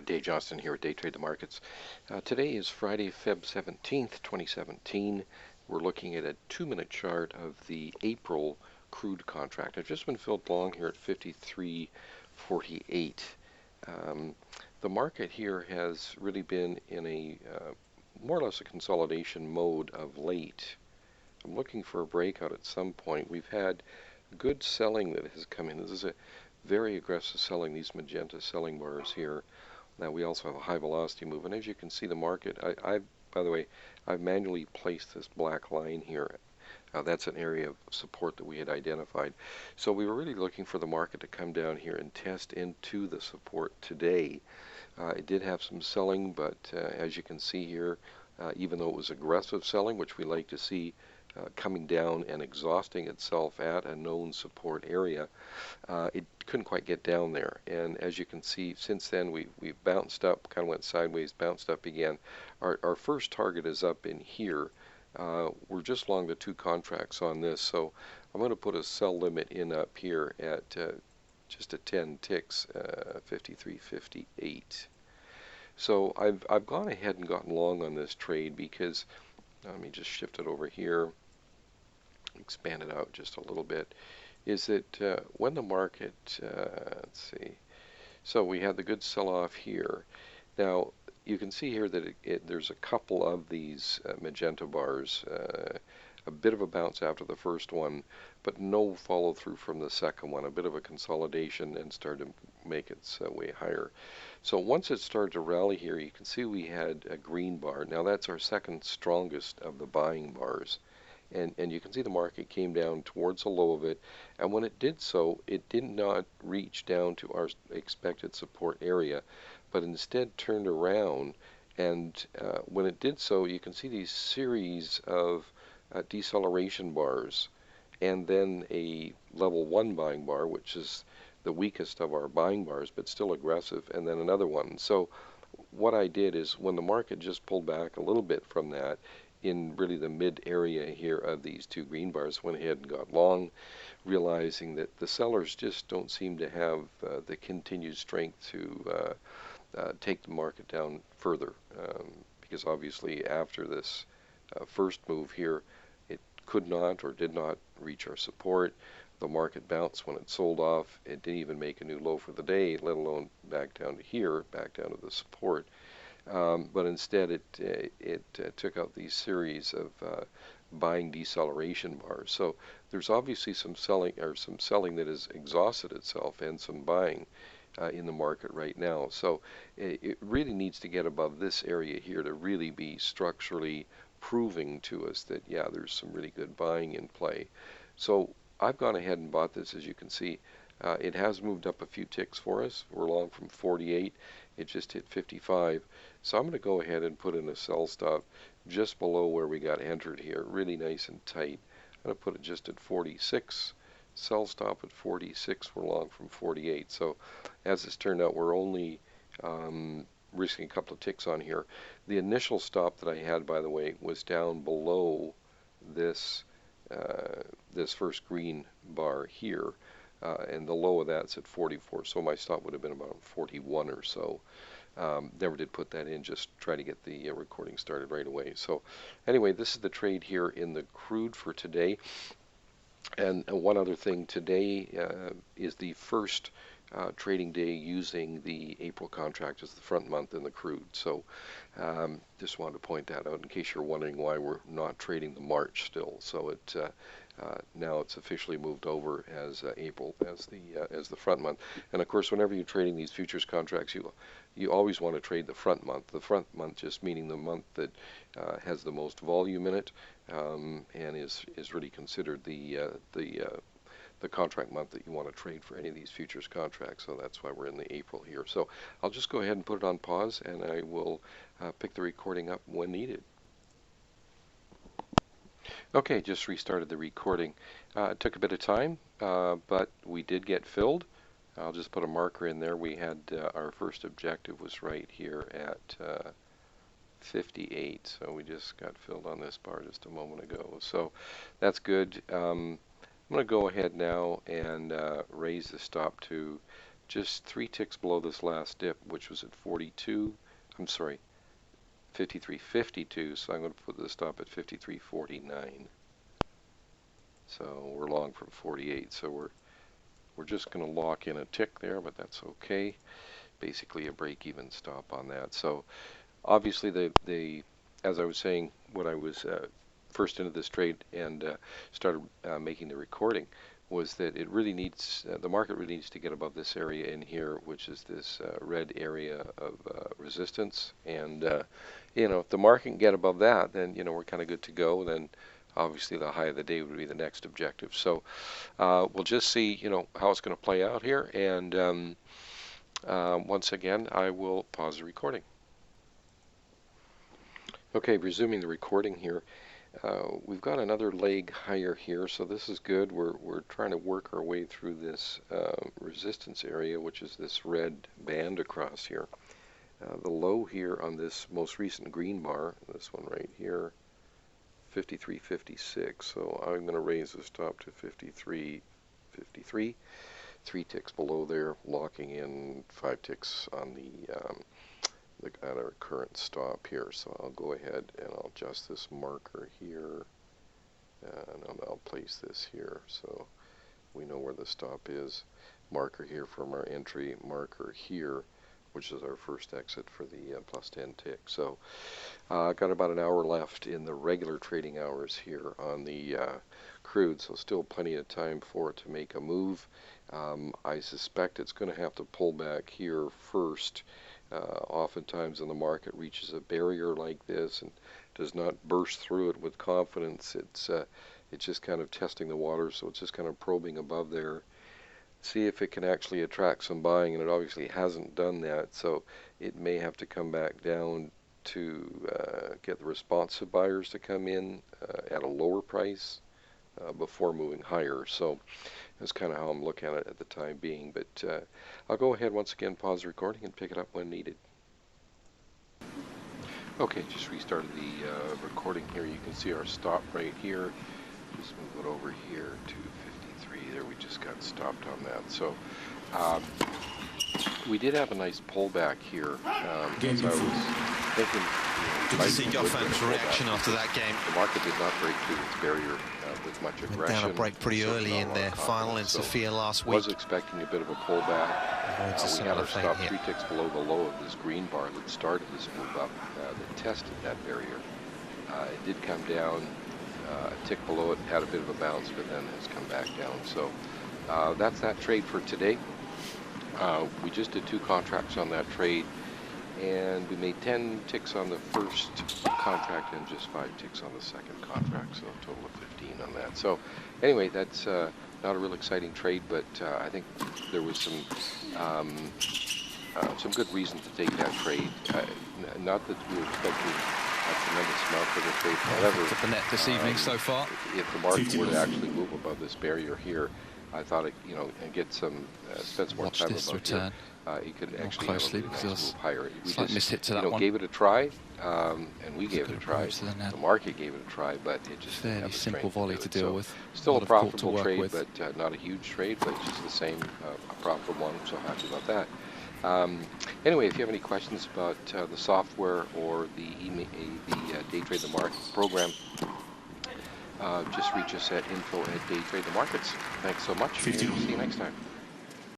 Dave Johnston here at Day Trade the Markets. Today is Friday, Feb 17th, 2017. We're looking at a 2-minute chart of the April crude contract. I've just been filled long here at 53.48. The market here has really been in a more or less a consolidation mode of late. I'm looking for a breakout at some point. We've had good selling that has come in. This is a very aggressive selling, these magenta selling bars here. Now we also have a high velocity move, and as you can see, the market. By the way, I've manually placed this black line here. That's an area of support that we had identified. So we were really looking for the market to come down here and test into the support today. It did have some selling, but as you can see here, even though it was aggressive selling, which we like to see, coming down and exhausting itself at a known support area, it couldn't quite get down there. And as you can see, since then we've bounced up, kind of went sideways, bounced up again. Our first target is up in here. We're just long the two contracts on this, so I'm going to put a sell limit in up here at just at 10 ticks, 53.58. So I've gone ahead and gotten long on this trade because let me just shift it over here, expand it out just a little bit. Is that when the market, let's see, so we had the good sell-off here. Now you can see here that there's a couple of these magenta bars, a bit of a bounce after the first one, but no follow through from the second one, a bit of a consolidation and started to make its way higher. So once it started to rally here, you can see we had a green bar. Now that's our second strongest of the buying bars. And you can see the market came down towards the low of it, and when it did so, it did not reach down to our expected support area, but instead turned around, and when it did so, you can see these series of deceleration bars, and then a level 1 buying bar, which is the weakest of our buying bars, but still aggressive, and then another one. So what I did is when the market just pulled back a little bit from that, in really the mid area here of these two green bars, went ahead and got long, realizing that the sellers just don't seem to have the continued strength to take the market down further, because obviously after this first move here, it could not or did not reach our support. The market bounced when it sold off. It didn't even make a new low for the day, let alone back down to here, back down to the support. But instead it took out these series of buying deceleration bars. So there's obviously some selling that has exhausted itself, and some buying in the market right now. So it really needs to get above this area here to really be structurally proving to us that, yeah, there's some really good buying in play. So I've gone ahead and bought this. As you can see, it has moved up a few ticks for us. We're long from 48. It just hit 55. So I'm going to go ahead and put in a sell stop just below where we got entered here, really nice and tight. I'm going to put it just at 46. Sell stop at 46. We're long from 48. So as it's turned out, we're only risking a couple of ticks on here. The initial stop that I had, by the way, was down below this this first green bar here, and the low of that's at 44, so my stop would have been about 41 or so. Never did put that in, just try to get the recording started right away. So anyway, this is the trade here in the crude for today. And one other thing, today is the first trading day using the April contract as the front month in the crude. So just wanted to point that out in case you're wondering why we're not trading the March still. So now it's officially moved over as April as the front month. And of course, whenever you're trading these futures contracts, you always want to trade the front month. The front month just meaning the month that has the most volume in it, and is really considered the contract month that you want to trade for any of these futures contracts. So that's why we're in the April here. So I'll just go ahead and put it on pause, and I will pick the recording up when needed. Okay, just restarted the recording. It took a bit of time, but we did get filled. I'll just put a marker in there. We had our first objective was right here at 58, so we just got filled on this bar just a moment ago. So that's good. I'm going to go ahead now and raise the stop to just 3 ticks below this last dip, which was at 42. I'm sorry, 53.52. So I'm going to put the stop at 53.49. So we're long from 48. So we're just going to lock in a tick there, but that's okay. Basically a break-even stop on that. So obviously as I was saying when I was first into this trade and started making the recording, was that it really needs, the market really needs to get above this area in here, which is this red area of resistance. And if the market can get above that, then we're kind of good to go. Then obviously the high of the day would be the next objective. So we'll just see how it's going to play out here. And once again, I will pause the recording. Okay, resuming the recording here. We've got another leg higher here, so this is good. We're trying to work our way through this resistance area, which is this red band across here. The low here on this most recent green bar, this one right here, 53.56. So I'm going to raise the stop to 53.53. 3 ticks below there, locking in 5 ticks on at our current stop here. So I'll go ahead and I'll adjust this marker here, and I'll place this here so we know where the stop is. Marker here from our entry, marker here, which is our first exit for the plus 10 tick. So I've got about an hour left in the regular trading hours here on the crude, so still plenty of time for it to make a move. I suspect it's going to have to pull back here first. Oftentimes when the market reaches a barrier like this and does not burst through it with confidence, it's just kind of testing the water, so it's just kind of probing above there, see if it can actually attract some buying, and it obviously hasn't done that, so it may have to come back down to get the responsive buyers to come in at a lower price before moving higher. So that's kind of how I'm looking at it at the time being. But I'll go ahead once again, pause the recording, and pick it up when needed. Okay, just restarted the recording here. You can see our stop right here. Just move it over here to 53. There, we just got stopped on that. So we did have a nice pullback here. As I was thinking, good to see Goffan's reaction after that game. The market did not break through its barrier with much aggression. Down a break pretty early in their final in Sofia last week. Was expecting a bit of a pullback. We had our stop 3 ticks below the low of this green bar that started this move up, that tested that barrier. It did come down a tick below it, had a bit of a bounce, but then has come back down. So that's that trade for today. We just did 2 contracts on that trade, and we made 10 ticks on the first contract and just 5 ticks on the second contract, so a total of 15 on that. So anyway, that's not a real exciting trade, but I think there was some good reason to take that trade. Not that we were expecting a tremendous amount for the trade. However, at the net this evening so far, if the market were to actually move above this barrier here, I thought it, and get some, spend some more time above return. Here, it could actually closely, have a really nice move higher. We just mishit to that one. gave it a try, and we gave it a try. The market gave it a try, but it just fairly simple volley to deal with. Still a profitable trade, but not a huge trade, but just the same, a profitable one. I'm so happy about that. Anyway, if you have any questions about the software or the Day Trade the Markets program, just reach us at info@daytradethemarkets. Thanks so much, and we'll see you next time.